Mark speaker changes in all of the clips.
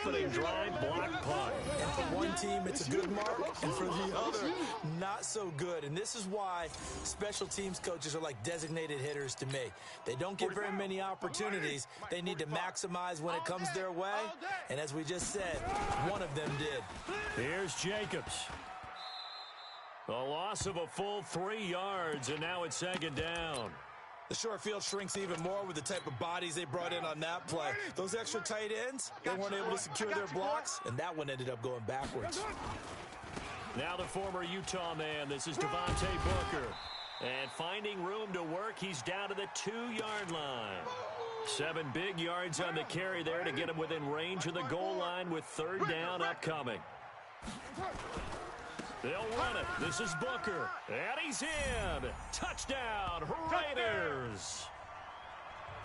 Speaker 1: opening drive, block punt.
Speaker 2: And for one team, it's a good mark, and for the other, not so good. And this is why special teams coaches are like designated hitters to me. They don't get very many opportunities. They need to maximize when it comes their way. And as we just said, one of them did.
Speaker 1: Here's Jacobs. A loss of a full 3 yards, and now it's second down.
Speaker 2: The short field shrinks even more with the type of bodies they brought in on that play. Those extra tight ends, they weren't able to secure their blocks, and that one ended up going backwards.
Speaker 1: Now the former Utah man, this is Devontae Booker. And finding room to work, he's down to the 2-yard line. 7 big yards on the carry there to get him within range of the goal line with third down upcoming. They'll run it. This is Booker. And he's in. Touchdown, Raiders.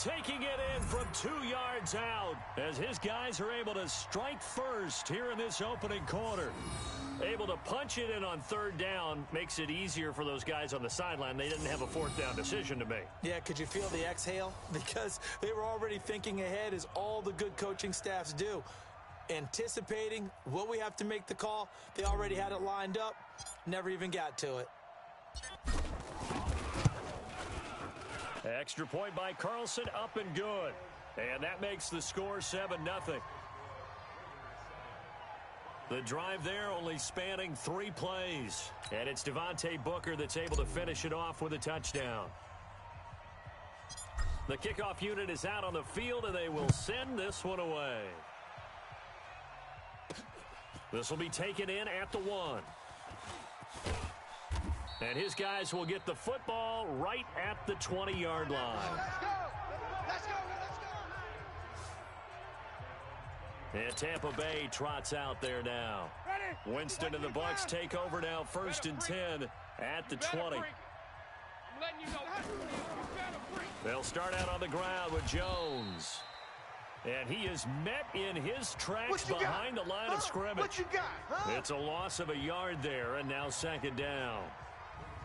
Speaker 1: Taking it in from 2 yards out as his guys are able to strike first here in this opening quarter. Able to punch it in on third down makes it easier for those guys on the sideline. They didn't have a fourth down decision to make.
Speaker 2: Yeah, could you feel the exhale? Because they were already thinking ahead, as all the good coaching staffs do. Anticipating, will we have to make the call? They already had it lined up. Never even got to it.
Speaker 1: Extra point by Carlson, up and good. And that makes the score 7-0. The drive there only spanning 3 plays. And it's Devontae Booker that's able to finish it off with a touchdown. The kickoff unit is out on the field, and they will send this one away. This will be taken in at the 1. And his guys will get the football right at the 20-yard line.
Speaker 3: Let's go.
Speaker 1: And Tampa Bay trots out there now. Winston and the Bucs take over now, 1st and 10 at the 20. They'll start out on the ground with Jones. And he is met in his tracks behind the line of scrimmage. It's a loss of a yard there, and now second down.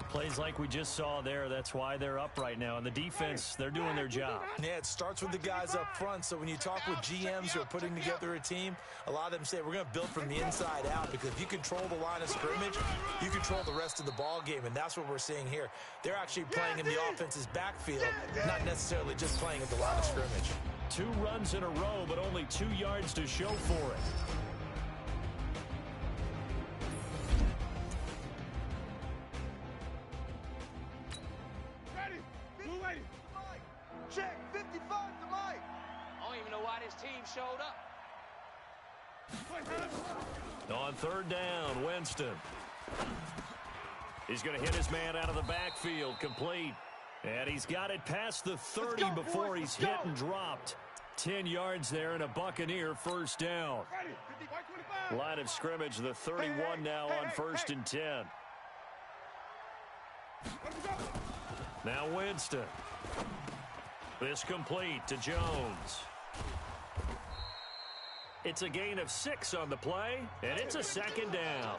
Speaker 4: Plays like we just saw there, that's why they're up right now. And the defense, they're doing their job.
Speaker 2: Yeah, it starts with the guys up front. So when you talk with GMs who are putting together a team, a lot of them say we're going to build from the inside out, because if you control the line of scrimmage, you control the rest of the ball game, and that's what we're seeing here. They're actually playing in the offense's backfield, not necessarily just playing at the line of scrimmage.
Speaker 1: 2 runs in a row, but only 2 yards to show for it.
Speaker 3: Check 55 to Mike. I don't even know why this team showed up.
Speaker 1: On third down, Winston. He's going to hit his man out of the backfield, complete. And he's got it past the 30 before he's hit and dropped. 10 yards there and a Buccaneer first down. Line of scrimmage, the 31 now on 1st and 10. Now Winston. This complete to Jones. It's a gain of 6 on the play, and it's a second down.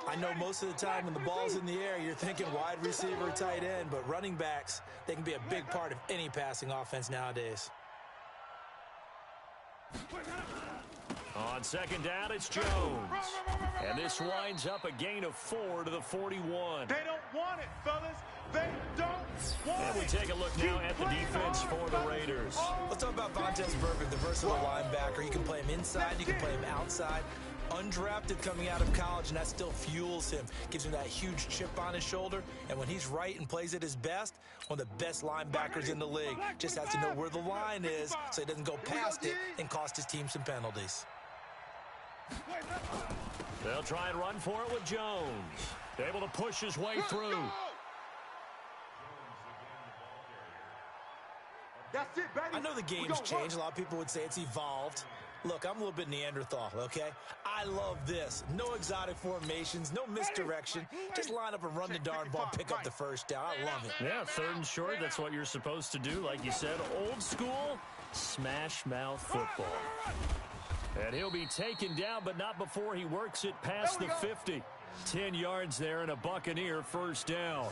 Speaker 2: I know most of the time when the ball's in the air, you're thinking wide receiver, tight end, but running backs, they can be a big part of any passing offense nowadays.
Speaker 1: On second down, it's Jones. And this winds up a gain of 4 to the 41.
Speaker 5: They don't want it, fellas. They don't want it.
Speaker 1: And we take a look now at the defense for the Raiders.
Speaker 2: Let's talk about Vontaze Burfict, the versatile linebacker. You can play him inside, you can play him outside. Undrafted coming out of college, and that still fuels him. Gives him that huge chip on his shoulder. And when he's right and plays at his best, one of the best linebackers in the league. Just has to know where the line is so he doesn't go past it and cost his team some penalties.
Speaker 1: They'll try and run for it with Jones. Able to push his way through.
Speaker 5: That's it, baby.
Speaker 2: I know the game's changed. A lot of people would say it's evolved. Look, I'm a little bit Neanderthal, okay? I love this. No exotic formations, no misdirection. Just line up and run the darn ball, pick up the first down. I love it.
Speaker 4: Yeah, 3rd and short, that's what you're supposed to do. Like you said, old school, smash mouth football.
Speaker 1: And he'll be taken down, but not before he works it past the 50. 10 yards there and a Buccaneer first down.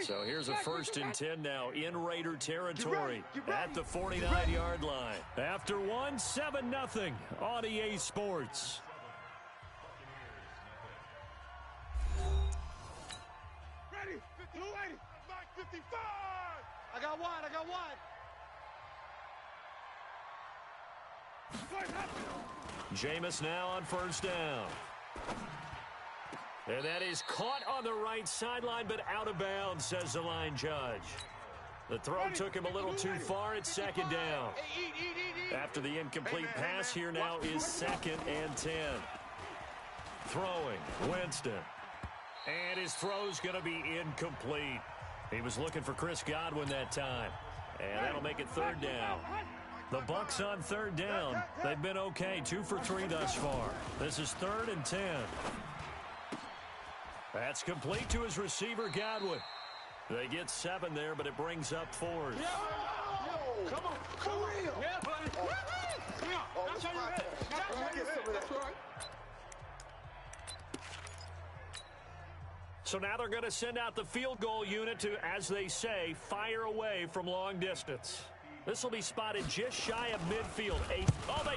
Speaker 1: So here's a 1st and 10 now in Raider territory at the 49-yard line. After one, 7-0 on EA Sports.
Speaker 5: Ready? 55! I got one.
Speaker 1: Jameis now on 1st down. And that is caught on the right sideline, but out of bounds, says the line judge. The throw took him a little too far. It's 2nd down. After the incomplete pass, here now is 2nd and 10. Throwing, Winston. And his throw's going to be incomplete. He was looking for Chris Godwin that time. And that'll make it 3rd down. The Bucs on 3rd down. They've been okay, 2 for 3 thus far. This is 3rd and 10. That's complete to his receiver, Godwin. They get 7 there, but it brings up 4th.
Speaker 5: Come on, come on. Yeah, buddy. That's on your head. That's all right.
Speaker 1: So now they're going to send out the field goal unit to, as they say, fire away from long distance. This will be spotted just shy of midfield. They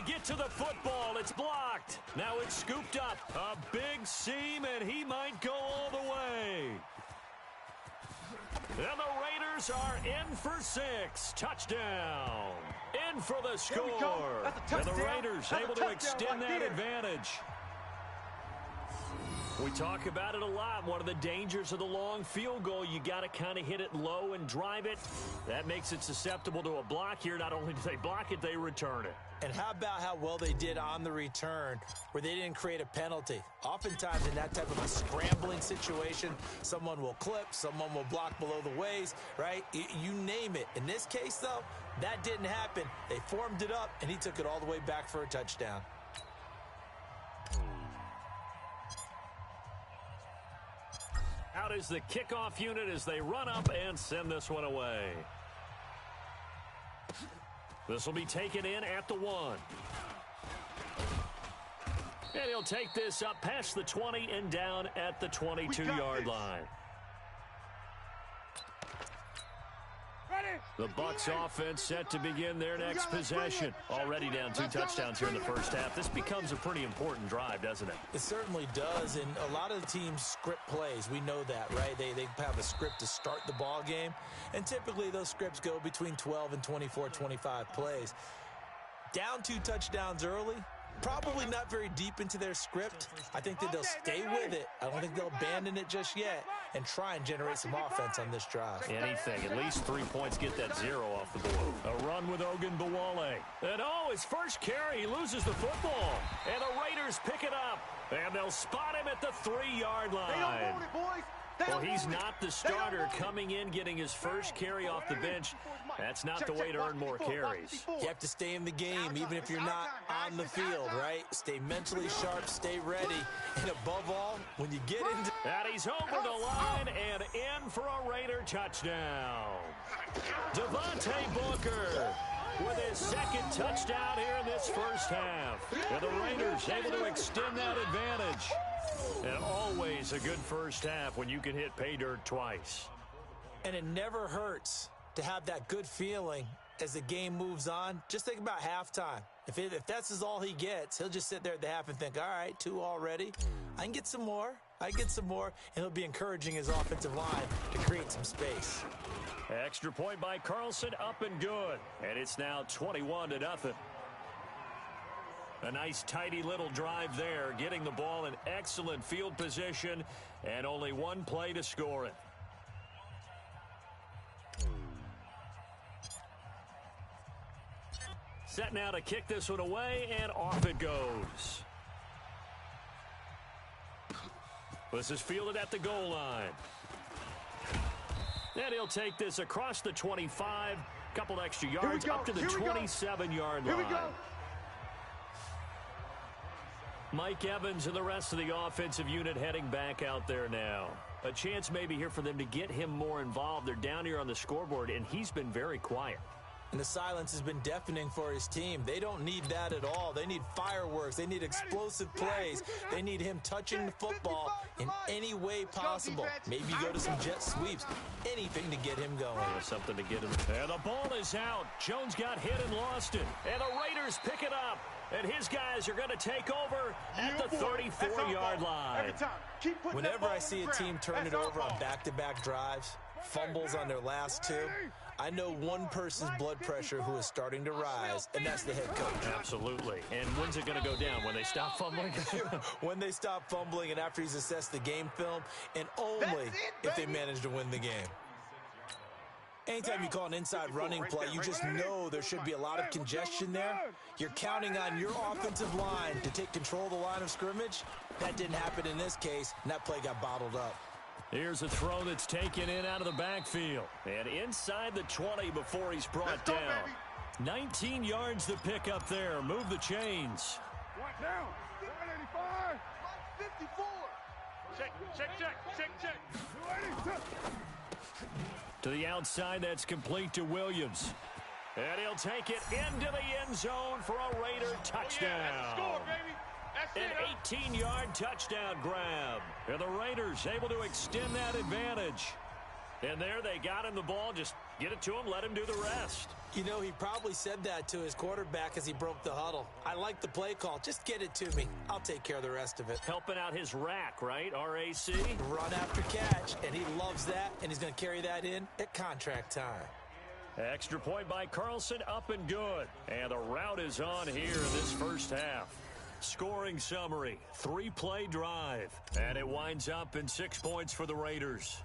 Speaker 1: get to the football. It's blocked. Now it's scooped up. A big seam, and he might go all the way. And the Raiders are in for 6. Touchdown. In for the score. And the Raiders able to extend that advantage. We talk about it a lot. One of the dangers of the long field goal, you got to kind of hit it low and drive it. That makes it susceptible to a block here. Not only do they block it, they return it.
Speaker 2: And how about how well they did on the return where they didn't create a penalty? Oftentimes in that type of a scrambling situation, someone will clip, someone will block below the waist, right? You name it. In this case, though, that didn't happen. They formed it up, and he took it all the way back for a touchdown.
Speaker 1: Out is the kickoff unit as they run up and send this one away. This will be taken in at the 1. And he'll take this up past the 20 and down at the 22-yard line. The Bucs offense set to begin their next possession. Already down 2 touchdowns here in the first half. This becomes a pretty important drive, doesn't it?
Speaker 2: It certainly does, and a lot of the teams script plays. We know that, right? They have a script to start the ball game, and typically those scripts go between 12 and 24, 25 plays. Down 2 touchdowns early, probably not very deep into their script. I think that they'll stay with it. I don't think they'll abandon it just yet and try and generate some offense on this drive.
Speaker 1: Anything. At least 3 points get that 0 off the board. A run with Ogunbowale. And his first carry, he loses the football. And the Raiders pick it up. And they'll spot him at the 3-yard line.
Speaker 5: They don't want it, boys.
Speaker 1: Well, he's not the starter coming in, getting his first carry off the bench. That's not the way to earn more carries.
Speaker 2: You have to stay in the game, even if you're not on the field, right? Stay mentally sharp, stay ready, and above all, when you get into...
Speaker 1: And he's over the line and in for a Raider touchdown. Devontae Booker with his 2nd touchdown here in this first half. And the Raiders able to extend that advantage. And always a good first half when you can hit pay dirt twice.
Speaker 2: And it never hurts to have that good feeling as the game moves on. Just think about halftime. If that's all he gets, he'll just sit there at the half and think, all right, 2 already. I can get some more. And he'll be encouraging his offensive line to create some space.
Speaker 1: Extra point by Carlson, up and good. And it's now 21-0. A nice, tidy little drive there, getting the ball in excellent field position, and only 1 play to score it. Set now to kick this one away, and off it goes. This is fielded at the goal line. And he'll take this across the 25, couple extra yards, up to the 27-yard line.
Speaker 5: Here we go.
Speaker 1: Mike Evans and the rest of the offensive unit heading back out there now. A chance maybe here for them to get him more involved. They're down here on the scoreboard, and he's been very quiet.
Speaker 2: And the silence has been deafening for his team. They don't need that at all. They need fireworks. They need explosive plays. They need him touching the football in any way possible. Maybe go to some jet sweeps. Anything to get him going.
Speaker 4: Something to get him. And the ball is out. Jones got hit and lost it. And the Raiders pick it up. And his guys are going to take over at the 34-yard line.
Speaker 2: Whenever I see a team turn it over on back-to-back drives, fumbles on their last two, I know one person's blood pressure who is starting to rise, and that's the head coach.
Speaker 4: Absolutely. And when's it going to go down? When they stop fumbling?
Speaker 2: When they stop fumbling and after he's assessed the game film, and only if they manage to win the game. Anytime you call an inside running play, you just know there should be a lot of congestion there. You're counting on your offensive line to take control of the line of scrimmage. That didn't happen in this case, and that play got bottled up.
Speaker 4: Here's a throw that's taken in out of the backfield. And inside the 20 before he's brought down. 19 yards to pick up there. Move the chains.
Speaker 5: What down? 185. 54. Check.
Speaker 4: To the outside, that's complete to Williams. And he'll take it into the end zone for a Raider touchdown.
Speaker 5: That's the score, baby.
Speaker 4: An 18-yard touchdown grab. And the Raiders able to extend that advantage. And there they got him the ball. Just get it to him, let him do the rest.
Speaker 2: You know, he probably said that to his quarterback as he broke the huddle. I like the play call. Just get it to me. I'll take care of the rest of it.
Speaker 4: Helping out his rack, right? RAC?
Speaker 2: Run after catch, and he loves that, and he's going to carry that in at contract time.
Speaker 4: Extra point by Carlson, up and good. And the route is on here in this first half. Scoring summary, 3-play drive. And it winds up in 6 points for the Raiders.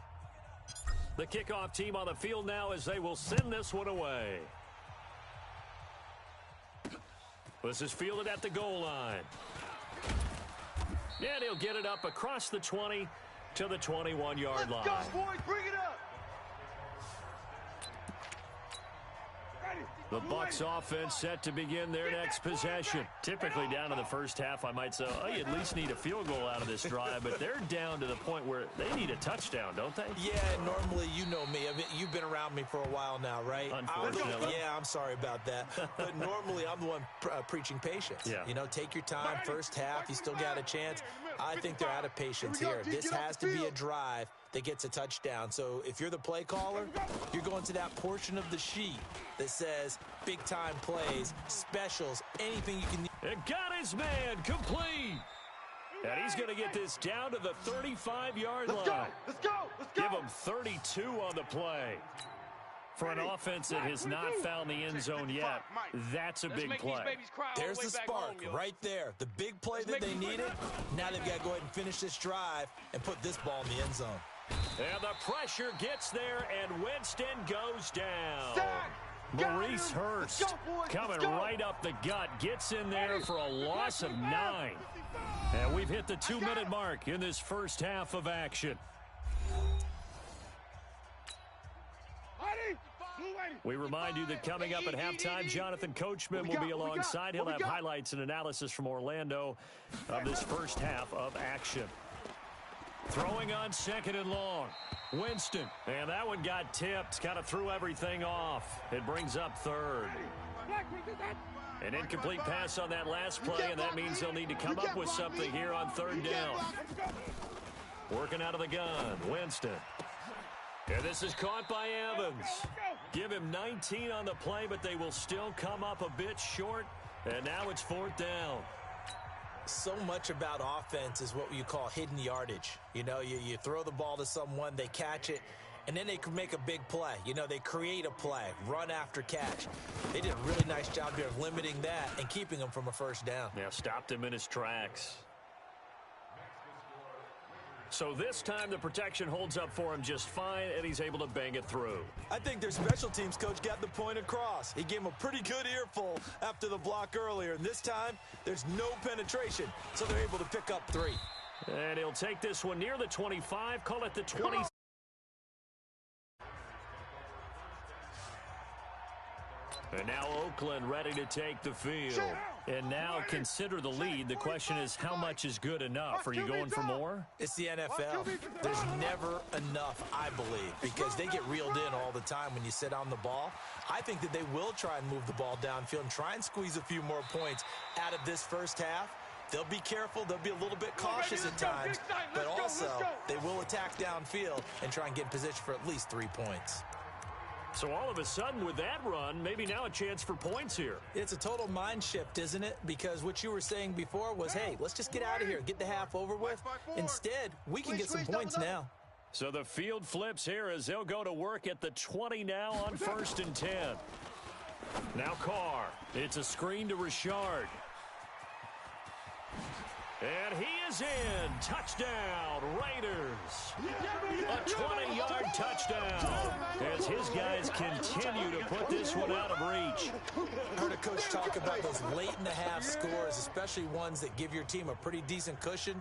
Speaker 4: The kickoff team on the field now as they will send this one away. This is fielded at the goal line. And he'll get it up across the 20 to the 21-yard line.
Speaker 5: Let's go, boys. Bring it up.
Speaker 4: The Bucs offense set to begin their next possession. Typically down in the first half, I might say, oh, you at least need a field goal out of this drive, but they're down to the point where they need a touchdown, don't they?
Speaker 2: Yeah, normally, you know me. I mean, you've been around me for a while now, right?
Speaker 4: Unfortunately.
Speaker 2: Yeah, I'm sorry about that. But normally, I'm the one preaching patience.
Speaker 4: Yeah.
Speaker 2: You know, take your time. First half, you still got a chance. I think they're out of patience here. This has to be a drive that gets a touchdown. So if you're the play caller, you're going to that portion of the sheet that says big-time plays, specials, anything you can.
Speaker 4: It got his man complete. And he's going to get this down to the 35-yard line.
Speaker 5: Let's go.
Speaker 4: Give him 32 on the play. For an offense that has not found the end zone yet, that's a big play.
Speaker 2: There's the spark right there. The big play that they needed. Now they've got to go ahead and finish this drive and put this ball in the end zone.
Speaker 4: And the pressure gets there, and Winston goes down. Maurice Hurst coming right up the gut, gets in there for a loss of 9. And we've hit the 2-minute mark in this first half of action. We remind you that coming up at halftime, Jonathan Coachman will be alongside. He'll have highlights and analysis from Orlando of this first half of action. Throwing on 2nd and long. Winston. And that one got tipped. Kind of threw everything off. It brings up 3rd. An incomplete pass on that last play, and that means they'll need to come up with something here on 3rd down. Working out of the gun. Winston. And this is caught by Evans. Give him 19 on the play, but they will still come up a bit short. And now it's 4th down.
Speaker 2: So much about offense is what you call hidden yardage. You know, you throw the ball to someone, they catch it, and then they can make a big play. You know, they create a play, run after catch. They did a really nice job here of limiting that and keeping him from a first down.
Speaker 4: Yeah, stopped him in his tracks. So this time the protection holds up for him just fine, and he's able to bang it through.
Speaker 2: I think their special teams coach got the point across. He gave him a pretty good earful after the block earlier, and this time there's no penetration, so they're able to pick up 3.
Speaker 4: And he'll take this one near the 25, call it the 20. And now Oakland ready to take the field. And now consider the lead. The question is, how much is good enough? Are you going for more?
Speaker 2: It's the NFL. There's never enough, I believe, because they get reeled in all the time when you sit on the ball. I think that they will try and move the ball downfield and try and squeeze a few more points out of this first half. They'll be careful. They'll be a little bit cautious at times, but also they will attack downfield and try and get in position for at least 3 points.
Speaker 4: So all of a sudden with that run, maybe now a chance for points here.
Speaker 2: It's a total mind shift, isn't it? Because what you were saying before was, hey, let's just get out of here, get the half over with. Instead, we can get some points now.
Speaker 4: So the field flips here as they'll go to work at the 20 now on 1st and 10. Now Carr. It's a screen to Richard. And he is in. Touchdown, Raiders. A 20-yard touchdown as his guys continue to put this one out of reach.
Speaker 2: I heard a coach talk about those late-in-the-half scores, especially ones that give your team a pretty decent cushion.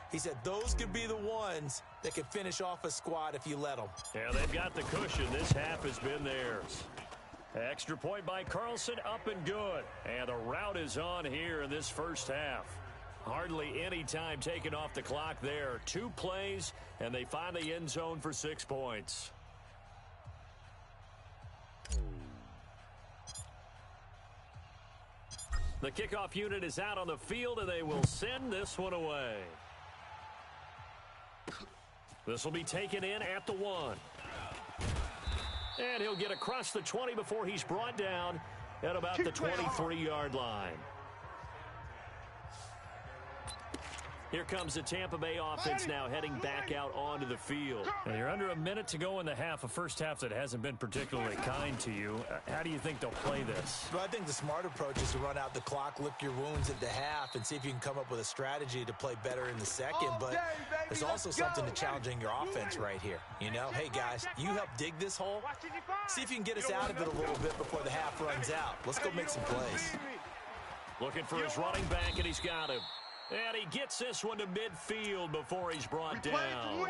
Speaker 2: He said those could be the ones that could finish off a squad if you let them.
Speaker 4: Yeah, they've got the cushion. This half has been theirs. Extra point by Carlson, up and good. And the route is on here in this first half. Hardly any time taken off the clock there. 2 plays, and they find the end zone for 6 points. The kickoff unit is out on the field, and they will send this one away. This will be taken in at the 1. And he'll get across the 20 before he's brought down at about the 23-yard line. Here comes the Tampa Bay offense now heading back out onto the field. And you're under a minute to go in the half, a first half that hasn't been particularly kind to you. How do you think they'll play this?
Speaker 2: Well, I think the smart approach is to run out the clock, lick your wounds at the half, and see if you can come up with a strategy to play better in the second. But there's also something to challenging your offense right here. You know, hey, guys, you help dig this hole. See if you can get us out of it a little bit before the half runs out. Let's go make some plays.
Speaker 4: Looking for his running back, and he's got him. And he gets this one to midfield before he's brought down.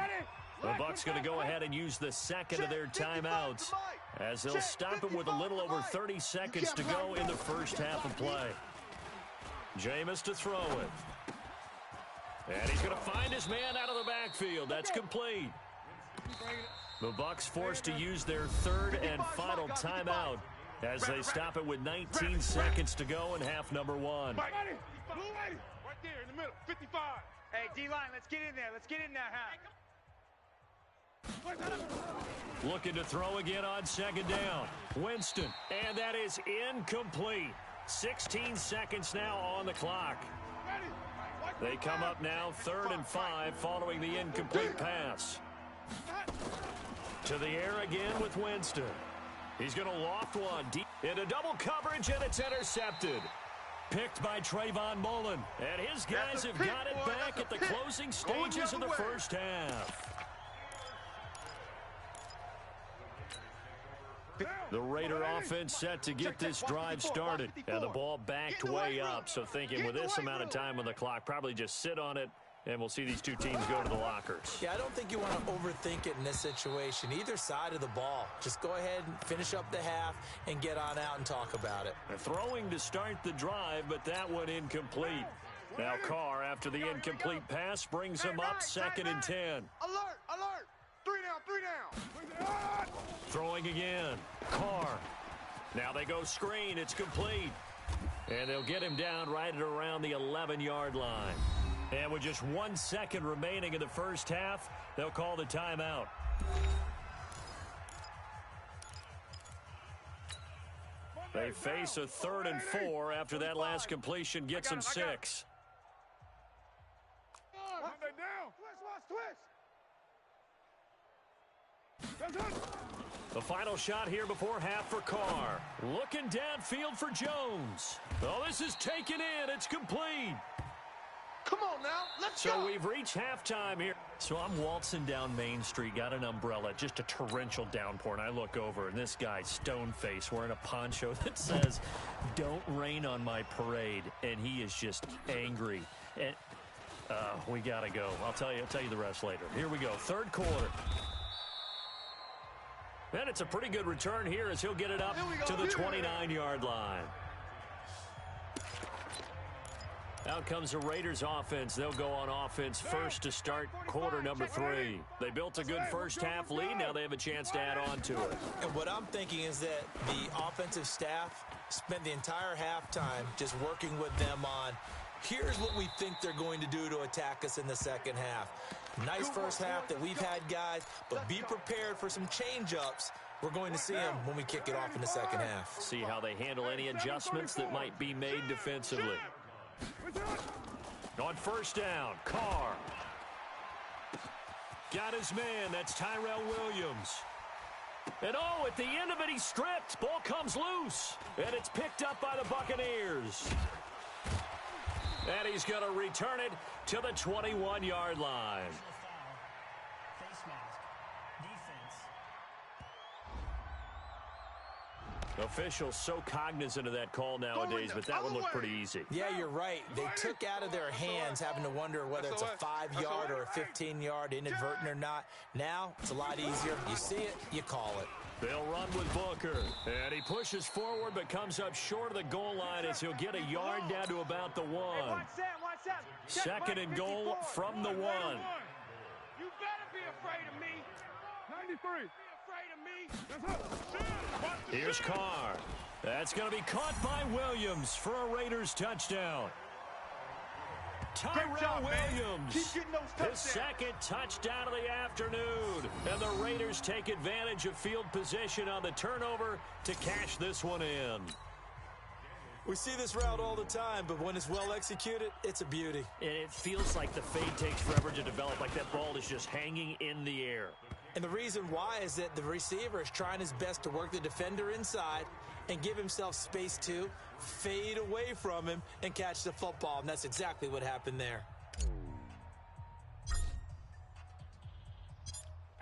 Speaker 4: The Bucs going to go ahead and use the second of their timeouts as they'll stop it with a little over 30 seconds to go in the first half of play. Jameis to throw it. And he's going to find his man out of the backfield. That's complete. The Bucs forced to use their third and final timeout as they stop it with 19 seconds to go in half number 1.
Speaker 5: There in the middle, 55. Hey, D-line, let's get in there. Let's get in there, huh?
Speaker 4: Looking to throw again on second down. Winston, and that is incomplete. 16 seconds now on the clock. They come up now 3rd and 5 following the incomplete pass. To the air again with Winston. He's going to loft one deep into double coverage, and it's intercepted. Picked by Trayvon Mullen. And his guys have got it back at the closing stages of the first half. The Raider offense set to get this drive started. And the ball backed way up. So thinking with this amount of time on the clock, probably just sit on it. And we'll see these two teams go to the lockers.
Speaker 2: Yeah, I don't think you want to overthink it in this situation. Either side of the ball. Just go ahead and finish up the half and get on out and talk about it.
Speaker 4: Throwing to start the drive, but that one incomplete. Now Carr, after the incomplete pass, brings him up 2nd and 10.
Speaker 5: Alert, alert. 3 down.
Speaker 4: Throwing again. Carr. Now they go screen. It's complete. And they'll get him down right at around the 11-yard line. And with just 1 second remaining in the first half, they'll call the timeout. They face a 3rd and 4 after that last completion gets them 6. The final shot here before half for Carr. Looking downfield for Jones. Oh, this is taken in. It's complete.
Speaker 5: Come on now, let's go.
Speaker 4: So we've reached halftime here. So I'm waltzing down Main Street, got an umbrella, just a torrential downpour, and I look over, and this guy, stone-faced, wearing a poncho that says, "Don't rain on my parade," and he is just angry. And we got to go. I'll tell you the rest later. Here we go, 3rd quarter. And it's a pretty good return here as he'll get it up to the 29-yard line. Out comes the Raiders offense. They'll go on offense first to start quarter number 3. They built a good first-half lead. Now they have a chance to add on to it.
Speaker 2: And what I'm thinking is that the offensive staff spent the entire halftime just working with them on, here's what we think they're going to do to attack us in the second half. Nice first half that we've had, guys, but be prepared for some change-ups. We're going to see them when we kick it off in the second half.
Speaker 4: See how they handle any adjustments that might be made defensively. On first down, Carr. Got his man. That's Tyrell Williams. And at the end of it, he's stripped. Ball comes loose. And it's picked up by the Buccaneers. And he's going to return it to the 21-yard line. Officials so cognizant of that call nowadays, but that one looked pretty easy.
Speaker 2: Yeah, you're right. They took out of their hands having to wonder whether it's a 5-yard or a 15-yard, inadvertent or not. Now, it's a lot easier. You see it, you call it.
Speaker 4: They'll run with Booker. And he pushes forward but comes up short of the goal line as he'll get a yard down to about the 1. Second and goal from the 1.
Speaker 5: You better be afraid of me. 93.
Speaker 4: Here's Carr. That's going to be caught by Williams for a Raiders touchdown. Tyrell Williams, his second touchdown of the afternoon. And the Raiders take advantage of field position on the turnover to cash this one in.
Speaker 2: We see this route all the time, but when it's well executed, it's a beauty.
Speaker 4: And it feels like the fade takes forever to develop, like that ball is just hanging in the air.
Speaker 2: And the reason why is that the receiver is trying his best to work the defender inside and give himself space to fade away from him and catch the football. And that's exactly what happened there.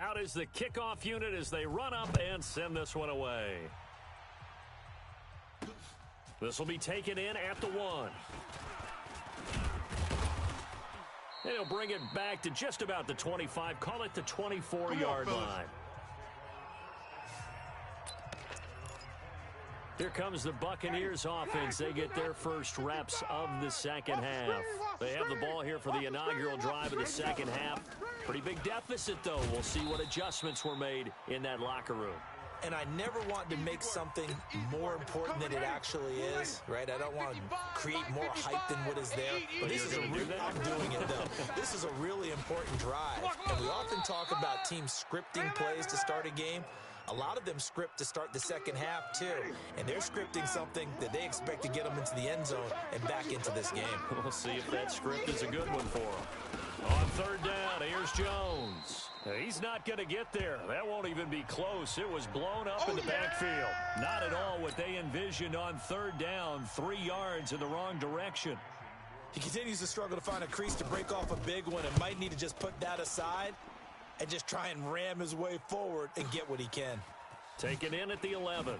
Speaker 4: Out is the kickoff unit as they run up and send this one away. This will be taken in at the 1. And he'll bring it back to just about the 25. Call it the 24-yard line. Here comes the Buccaneers offense. They get their first reps of the second half. They have the ball here for the inaugural drive of the second half. Pretty big deficit, though. We'll see what adjustments were made in that locker room.
Speaker 2: And I never want to make something more important than it actually is, right? I don't want to create more hype than what is there. But this is I'm doing it, though. This is a really important drive. And we often talk about teams scripting plays to start a game. A lot of them script to start the second half, too. And they're scripting something that they expect to get them into the end zone and back into this game.
Speaker 4: We'll see if that script is a good one for them. On third down, here's Jones. He's not going to get there. That won't even be close. It was blown up in the backfield. Not at all what they envisioned on third down. 3 yards in the wrong direction.
Speaker 2: He continues to struggle to find a crease to break off a big one and might need to just put that aside and just try and ram his way forward and get what he can.
Speaker 4: Taken in at the 11.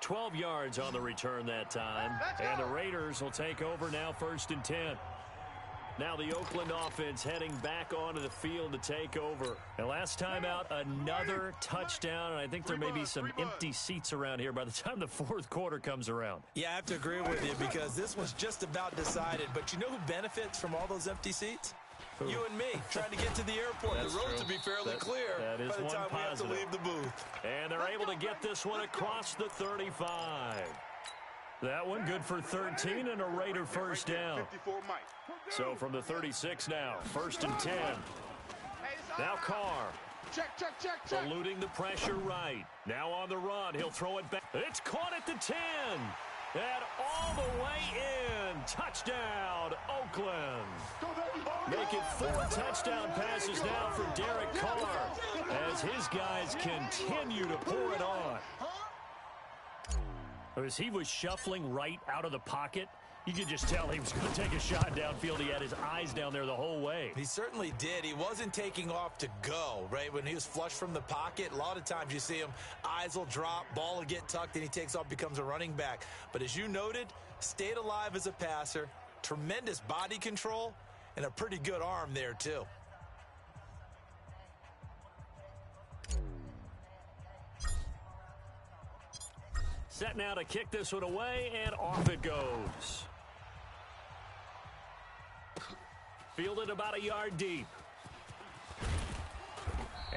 Speaker 4: 12 yards on the return that time. And the Raiders will take over now, 1st and 10. Now the Oakland offense heading back onto the field to take over. And last time out, another touchdown. And I think there may be some empty seats around here by the time the fourth quarter comes around.
Speaker 2: Yeah, I have to agree with you because this one's just about decided. But you know who benefits from all those empty seats? You and me, trying to get to the airport.
Speaker 4: That's
Speaker 2: the roads
Speaker 4: true.
Speaker 2: will be fairly clear
Speaker 4: that is
Speaker 2: by the time we have to leave the booth.
Speaker 4: And they're able to get this one across the 35. That one good for 13 and a Raider first down. So from the 36 now, 1st and 10. Now Carr.
Speaker 5: Check.
Speaker 4: Eluding the pressure right. Now on the run. He'll throw it back. It's caught at the 10. And all the way in. Touchdown, Oakland. Make it 4 touchdown passes now for Derek Carr as his guys continue to pour it on. As he was shuffling right out of the pocket, you could just tell he was going to take a shot downfield. He had his eyes down there the whole way.
Speaker 2: He certainly did. He wasn't taking off to go, right? When he was flush from the pocket, a lot of times you see him, eyes will drop, ball will get tucked, and he takes off, becomes a running back. But as you noted, stayed alive as a passer, tremendous body control, and a pretty good arm there, too.
Speaker 4: Set now to kick this one away, and off it goes. Fielded about a yard deep.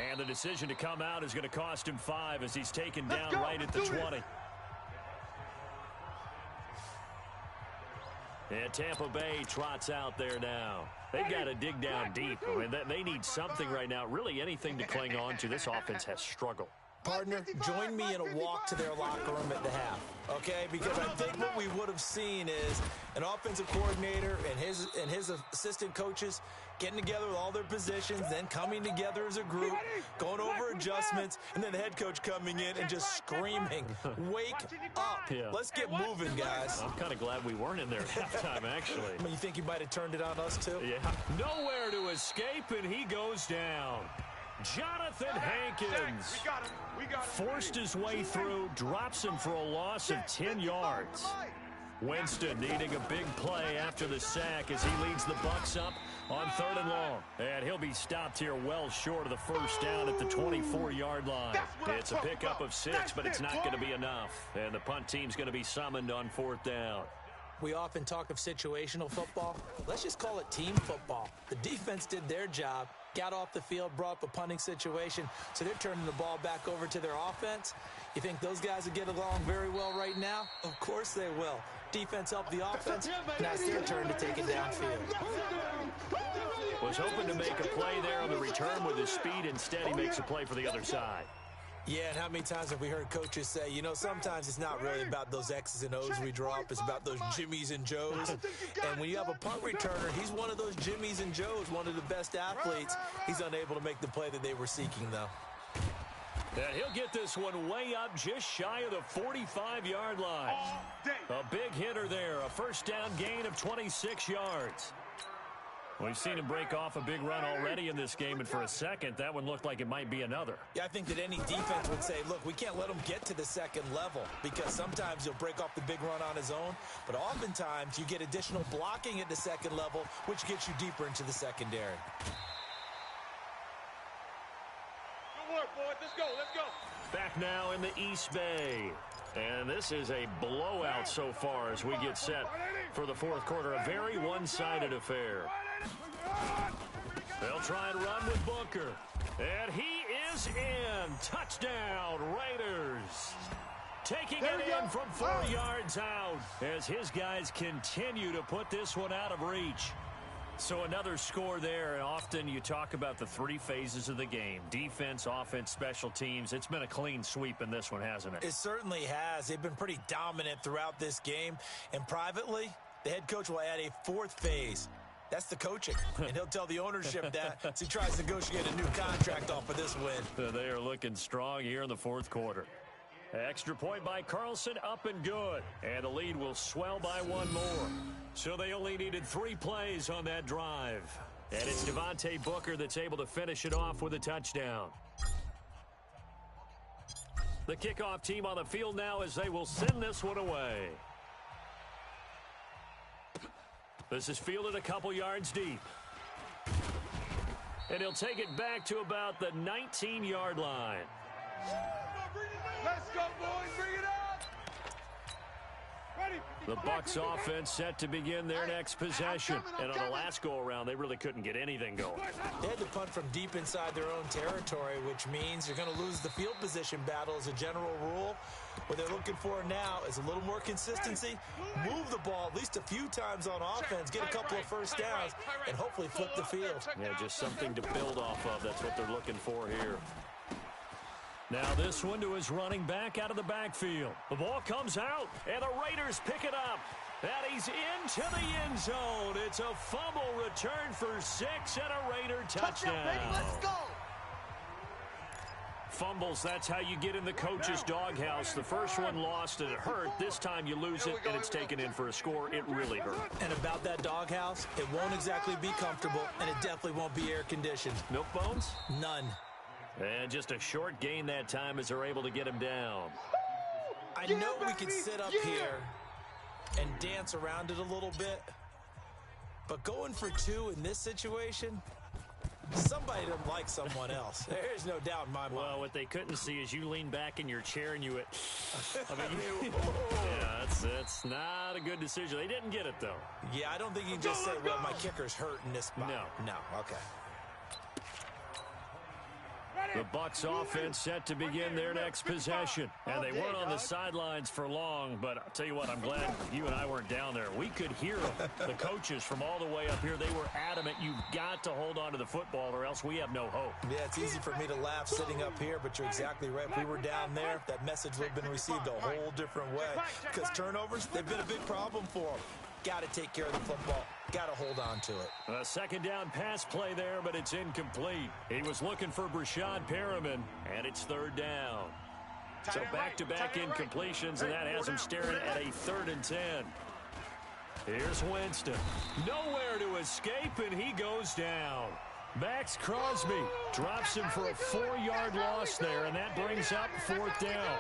Speaker 4: And the decision to come out is going to cost him 5 as he's taken down right at the 20. And Tampa Bay trots out there now. They've got to dig down deep. I mean, they need something right now, really anything to cling on to. This offense has struggled.
Speaker 2: Partner, join me in a walk to their locker room at the half, okay? Because I think what we would have seen is an offensive coordinator and his assistant coaches getting together with all their positions, then coming together as a group, going over adjustments, and then the head coach coming in and just screaming, "Wake up.
Speaker 4: Yeah.
Speaker 2: Let's get moving, guys."
Speaker 4: I'm kind of glad we weren't in there at halftime, actually.
Speaker 2: I mean, you think you might have turned it on us, too?
Speaker 4: Yeah. Nowhere to escape, and he goes down. Jonathan Hankins forced his way through, drops him for a loss of 10 yards. Winston needing a big play after the sack as he leads the Bucs up on 3rd and long. And he'll be stopped here well short of the first down at the 24-yard line. It's a pickup of 6, but it's not going to be enough. And the punt team's going to be summoned on 4th down.
Speaker 2: We often talk of situational football. Let's just call it team football. The defense did their job, got off the field, brought up a punting situation, so they're turning the ball back over to their offense. You think those guys will get along very well right now? Of course they will. Defense helped the offense. Now it's their turn to take it downfield.
Speaker 4: Was hoping to make a play there on the return with his speed. Instead, he makes a play for the other side.
Speaker 2: Yeah, and how many times have we heard coaches say, you know, sometimes it's not really about those X's and O's we draw up. It's about those Jimmies and Joes. And when you have a punt returner, he's one of those Jimmies and Joes, one of the best athletes. He's unable to make the play that they were seeking, though.
Speaker 4: And he'll get this one way up just shy of the 45-yard line. A big hitter there, a first down gain of 26 yards. We've seen him break off a big run already in this game, and for a second, that one looked like it might be another.
Speaker 2: Yeah, I think that any defense would say, look, we can't let him get to the second level because sometimes he'll break off the big run on his own, but oftentimes you get additional blocking at the second level, which gets you deeper into the secondary.
Speaker 5: Good work, boys. Let's go. Let's go.
Speaker 4: Back now in the East Bay. And this is a blowout so far as we get set for the 4th quarter. A very one-sided affair. They'll try and run with Booker. And he is in. Touchdown, Raiders. Taking it in from 4 yards out as his guys continue to put this one out of reach. So another score there, and often you talk about the 3 phases of the game. Defense, offense, special teams. It's been a clean sweep in this one, hasn't it?
Speaker 2: It certainly has. They've been pretty dominant throughout this game. And privately, the head coach will add a 4th phase. That's the coaching. And he'll tell the ownership that as he tries to negotiate a new contract off of this win.
Speaker 4: They are looking strong here in the 4th quarter. Extra point by Carlson, up and good. And the lead will swell by 1 more. So they only needed 3 plays on that drive. And it's Devontae Booker that's able to finish it off with a touchdown. The kickoff team on the field now as they will send this one away. This is fielded a couple yards deep. And he'll take it back to about the 19-yard line.
Speaker 5: Let's go, boys. Bring it up. Ready.
Speaker 4: The Bucs offense set to begin their next possession. And on the last go-around, they really couldn't get anything going.
Speaker 2: They had to punt from deep inside their own territory, which means you're going to lose the field position battle as a general rule. What they're looking for now is a little more consistency, move the ball at least a few times on offense, get a couple of first downs, and hopefully flip the field.
Speaker 4: Yeah, just something to build off of. That's what they're looking for here. Now this one to his running back out of the backfield. The ball comes out, and the Raiders pick it up. And he's into the end zone. It's a fumble return for 6 and a Raider touchdown.
Speaker 5: Let's go.
Speaker 4: Fumbles, that's how you get in the coach's doghouse. The first one lost and it hurt. This time you lose it and it's taken in for a score. It really hurt.
Speaker 2: And about that doghouse, it won't exactly be comfortable, and it definitely won't be air-conditioned.
Speaker 4: Milk bones?
Speaker 2: None.
Speaker 4: And just a short gain that time as they're able to get him down.
Speaker 2: I know we could sit up here and dance around it a little bit, but going for 2 in this situation, Somebody doesn't like someone else. There's no doubt in my mind.
Speaker 4: Well, what they couldn't see is you lean back in your chair and you went, yeah, that's not a good decision. They didn't get it, though.
Speaker 2: Yeah, I don't think you can just say, well, my kicker's hurt in this spot. No, okay.
Speaker 4: The Bucs offense set to begin their next possession. And they weren't on the sidelines for long, but I'll tell you what, I'm glad you and I weren't down there. We could hear them. The coaches from all the way up here, they were adamant, you've got to hold on to the football or else we have no hope.
Speaker 2: Yeah, it's easy for me to laugh sitting up here, but you're exactly right. If we were down there, that message would have been received a whole different way. Because turnovers, they've been a big problem for them. Got to take care of the football. Got to hold on to it.
Speaker 4: A second down pass play there, but it's incomplete. He was looking for Brashad Perriman, and it's third down. So back-to-back incompletions, and that has him staring at a 3rd and 10. Here's Winston. Nowhere to escape, and he goes down. Max Crosby drops him for a 4-yard loss there, and that brings up 4th down.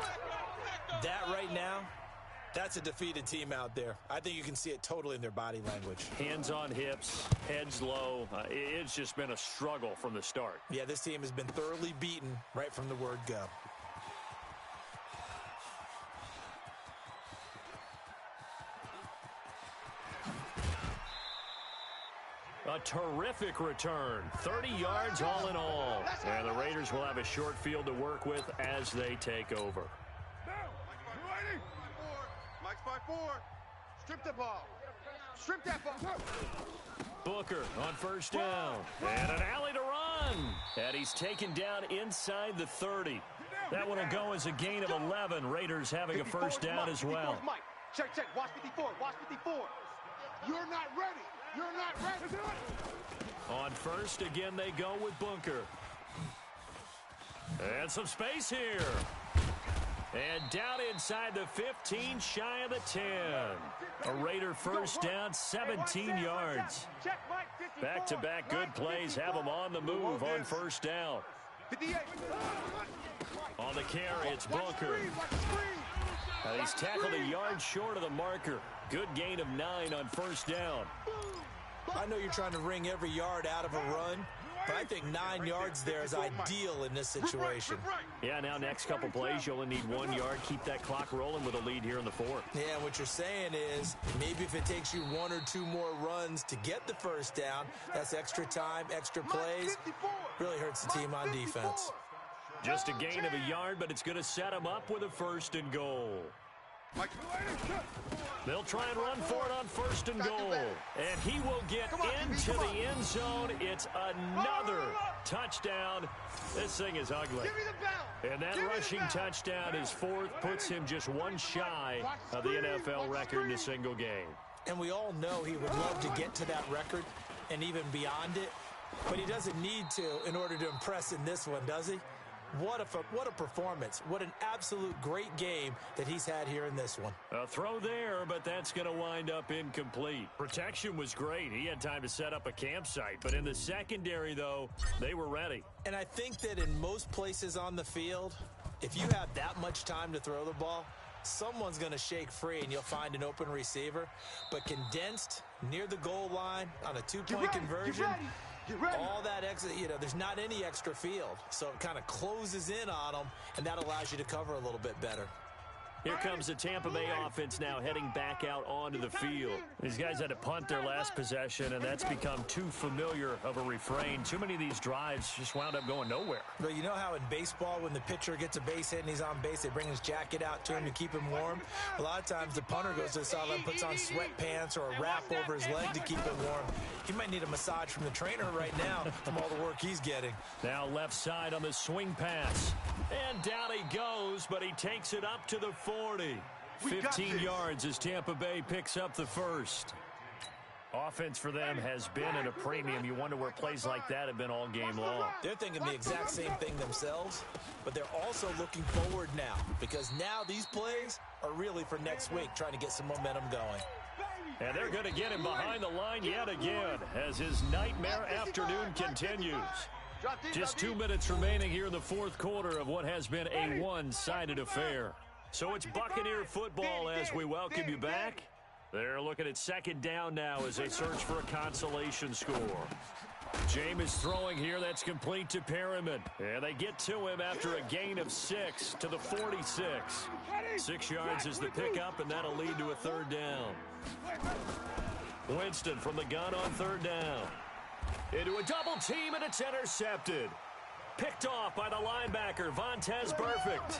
Speaker 2: That right now, that's a defeated team out there. I think you can see it totally in their body language.
Speaker 4: Hands on hips, heads low. It's just been a struggle from the start.
Speaker 2: Yeah, this team has been thoroughly beaten right from the word go.
Speaker 4: A terrific return. 30 yards all in all. And the Raiders will have a short field to work with as they take over.
Speaker 5: Mike's by 4. Strip the ball. Strip that ball.
Speaker 4: Booker on first down. And an alley to run. And he's taken down inside the 30. That one will go as a gain of 11. Raiders having a first down as well.
Speaker 5: Mike. Check. Watch 54. Watch 54. You're not ready. You're not ready.
Speaker 4: On first, again, they go with Booker. And some space here. And down inside the 15, shy of the 10. A Raider first down, 17 yards. Back-to-back good plays have them on the move on first down. On the carry, it's Booker. He's tackled a yard short of the marker. Good gain of 9 on first down.
Speaker 2: I know you're trying to wring every yard out of a run, but I think 9 yards there is ideal in this situation.
Speaker 4: Yeah, now next couple plays, you only need 1 yard. Keep that clock rolling with a lead here in the 4th.
Speaker 2: Yeah, what you're saying is maybe if it takes you 1 or 2 more runs to get the first down, that's extra time, extra plays. Really hurts the team on defense.
Speaker 4: Just a gain of a yard, but it's going to set him up with a 1st and goal. They'll try and run for it on 1st and goal. And he will get into the end zone. It's another touchdown. This thing is ugly. And that rushing touchdown, his 4th, puts him just 1 shy of the NFL record in a single game.
Speaker 2: And we all know he would love to get to that record and even beyond it. But he doesn't need to in order to impress in this one, does he? What a performance. What an absolute great game that he's had here in this one.
Speaker 4: A throw there, but that's going to wind up incomplete. Protection was great. He had time to set up a campsite. But in the secondary, though, they were ready.
Speaker 2: And I think that in most places on the field, if you have that much time to throw the ball, someone's going to shake free and you'll find an open receiver. But condensed near the goal line on a 2-point conversion, all that extra, there's not any extra field. So it kind of closes in on them, and that allows you to cover a little bit better.
Speaker 4: Here comes the Tampa Bay offense now heading back out onto the field. These guys had to punt their last possession, and that's become too familiar of a refrain. Too many of these drives just wound up going nowhere.
Speaker 2: Well, you know how in baseball when the pitcher gets a base hit and he's on base, they bring his jacket out to him to keep him warm? A lot of times the punter goes to the sideline and puts on sweatpants or a wrap over his leg to keep him warm. He might need a massage from the trainer right now from all the work he's getting.
Speaker 4: Now left side on the swing pass. And down he goes, but he takes it up to the 40. 15 yards as Tampa Bay picks up the 1st. Offense for them has been at a premium. You wonder where plays like that have been all game long.
Speaker 2: They're thinking the exact same thing themselves, but they're also looking forward now because now these plays are really for next week, trying to get some momentum going.
Speaker 4: And they're going to get him behind the line yet again as his nightmare afternoon continues. Just 2 minutes remaining here in the 4th quarter of what has been a one-sided affair. So it's Buccaneer football as we welcome you back. They're looking at second down now as they search for a consolation score. Jameis throwing here. That's complete to Perriman. And they get to him after a gain of 6 to the 46. 6 yards is the pickup, and that'll lead to a third down. Winston from the gun on third down. Into a double team, and it's intercepted. Picked off by the linebacker, Vontaze Burfict.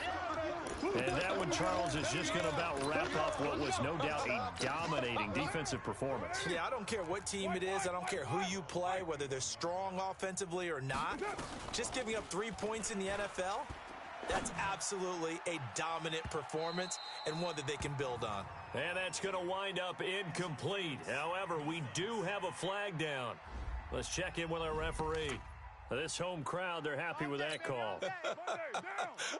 Speaker 4: And that one, Charles, is just going to about wrap up what was no doubt a dominating defensive performance.
Speaker 2: Yeah, I don't care what team it is. I don't care who you play, whether they're strong offensively or not. Just giving up 3 points in the NFL, that's absolutely a dominant performance and one that they can build on.
Speaker 4: And that's going to wind up incomplete. However, we do have a flag down. Let's check in with our referee. This home crowd, they're happy with that call.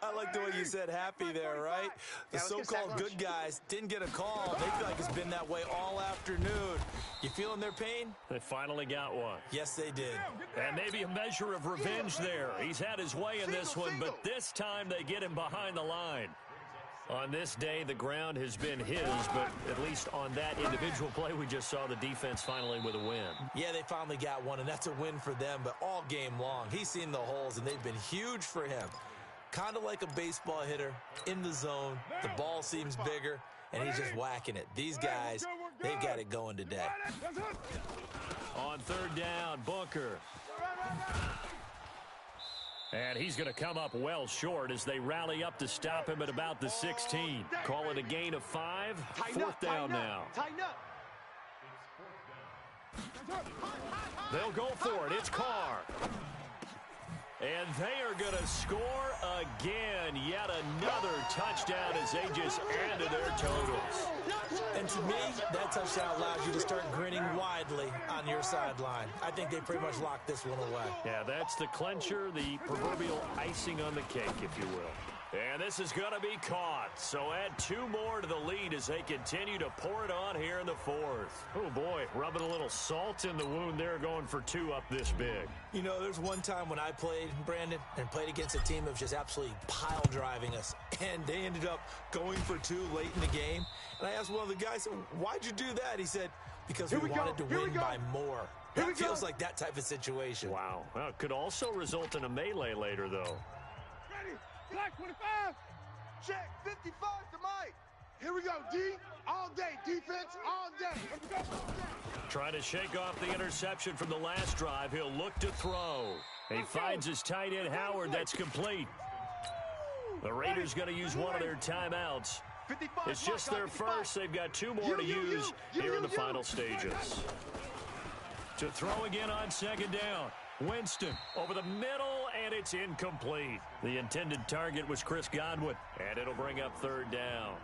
Speaker 2: I like the way you said happy there, right? The so-called good guys didn't get a call. They feel like it's been that way all afternoon. You feeling their pain?
Speaker 4: They finally got one.
Speaker 2: Yes, they did.
Speaker 4: And maybe a measure of revenge there. He's had his way in this one, but this time they get him behind the line. On this day, the ground has been his, but at least on that individual play, we just saw the defense finally with a win.
Speaker 2: Yeah, they finally got one, and that's a win for them, but all game long, he's seen the holes, and they've been huge for him. Kind of like a baseball hitter in the zone. The ball seems bigger, and he's just whacking it. These guys, they've got it going today.
Speaker 4: On third down, Booker. And he's going to come up well short as they rally up to stop him at about the 16. Call it a gain of 5. Fourth down now. They'll go for it. It's Carr. And they are going to score again. Yet another touchdown as they just added their totals.
Speaker 2: And to me, that touchdown allows you to start grinning widely on your sideline. I think they pretty much locked this one away.
Speaker 4: Yeah, that's the clincher, the proverbial icing on the cake, if you will. And this is going to be caught. So add 2 more to the lead as they continue to pour it on here in the fourth. Oh, boy, rubbing a little salt in the wound there, going for 2 up this big.
Speaker 2: You know, there's one time when I played, Brandon, and played against a team that was just absolutely pile driving us. And they ended up going for 2 late in the game. And I asked one of the guys, why'd you do that? He said, because we wanted to win by more. That feels like that type of situation.
Speaker 4: Wow. Well, it could also result in a melee later, though.
Speaker 5: Black 25. Check 55 to Mike. Here we go, D. All day. Defense all day.
Speaker 4: Trying to shake off the interception from the last drive. He'll look to throw. He finds his tight end, Howard. That's complete. The Raiders going to use one of their timeouts. It's just their first. They've got 2 more to use here in the final stages. To throw again on second down. Winston over the middle, and it's incomplete. The intended target was Chris Godwin, and it'll bring up third down.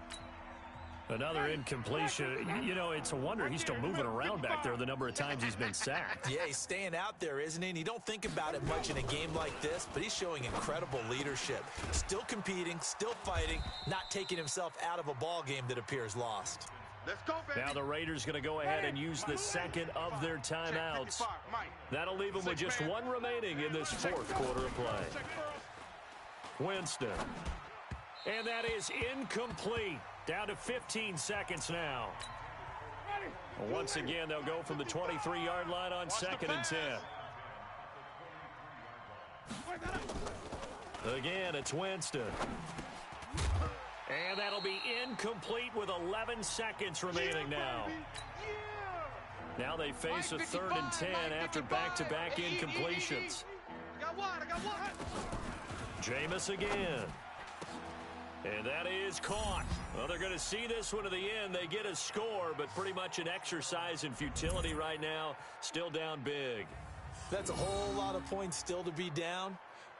Speaker 4: Another incompletion. You know, it's a wonder he's still moving around back there the number of times he's been sacked.
Speaker 2: Yeah, he's staying out there, isn't he? And you don't think about it much in a game like this, but he's showing incredible leadership. Still competing, still fighting, not taking himself out of a ball game that appears lost.
Speaker 5: Let's go, baby.
Speaker 4: Now the Raiders going to go ahead and use the second of their timeouts. That'll leave them with just 1 remaining in this fourth quarter of play. Winston. And that is incomplete. Down to 15 seconds now. Once again, they'll go from the 23-yard line on second and 10. Again, it's Winston. And that'll be incomplete with 11 seconds remaining now. Now they face a third and 10 after back-to-back incompletions. Jameis again. And that is caught. Well, they're going to see this one to the end. They get a score, but pretty much an exercise in futility right now. Still down big.
Speaker 2: That's a whole lot of points still to be down.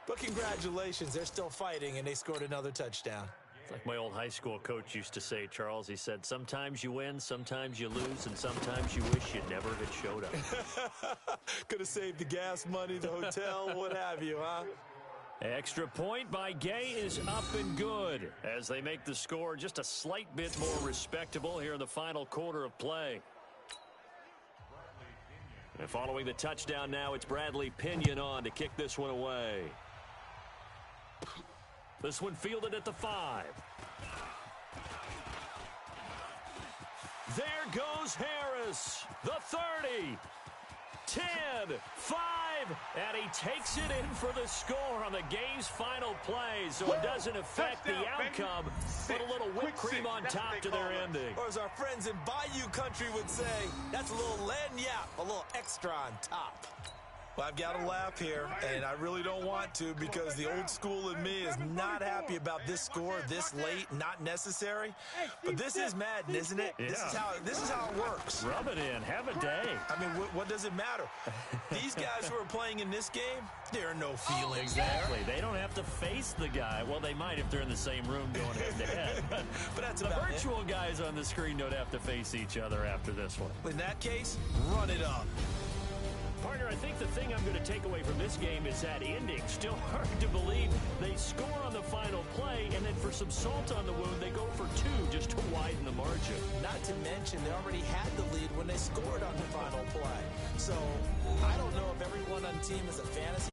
Speaker 2: But congratulations, they're still fighting, and they scored another touchdown.
Speaker 4: Like my old high school coach used to say, Charles, he said, sometimes you win, sometimes you lose, and sometimes you wish you never had showed up.
Speaker 2: Could have saved the gas money, the hotel, what have you, huh?
Speaker 4: Extra point by Gay is up and good as they make the score just a slight bit more respectable here in the final quarter of play. And following the touchdown now, it's Bradley Pinion on to kick this one away. This one fielded at the 5. There goes Harris. The 30. 10, 5, and he takes it in for the score on the game's final play, so it doesn't affect the outcome, but a little whipped cream on top to their ending.
Speaker 2: Or as our friends in Bayou Country would say, that's a little lagniappe, a little extra on top. Well, I've got to laugh here, and I really don't want to because the old school in me is not happy about this score this late, not necessary. But this is Madden, isn't it?
Speaker 4: Yeah.
Speaker 2: This is how it works.
Speaker 4: Rub it in. Have a day.
Speaker 2: I mean, what does it matter? These guys who are playing in this game, there are no feelings
Speaker 4: Exactly. They don't have to face the guy. Well, they might if they're in the same room going head-to-head.
Speaker 2: But that's
Speaker 4: the
Speaker 2: about
Speaker 4: virtual guys on the screen don't have to face each other after this one.
Speaker 2: In that case, run it up.
Speaker 4: Partner, I think the thing I'm going to take away from this game is that ending. Still hard to believe they score on the final play, and then for some salt on the wound, they go for 2 just to widen the margin.
Speaker 2: Not to mention, they already had the lead when they scored on the final play. So, I don't know if everyone on the team is a fantasy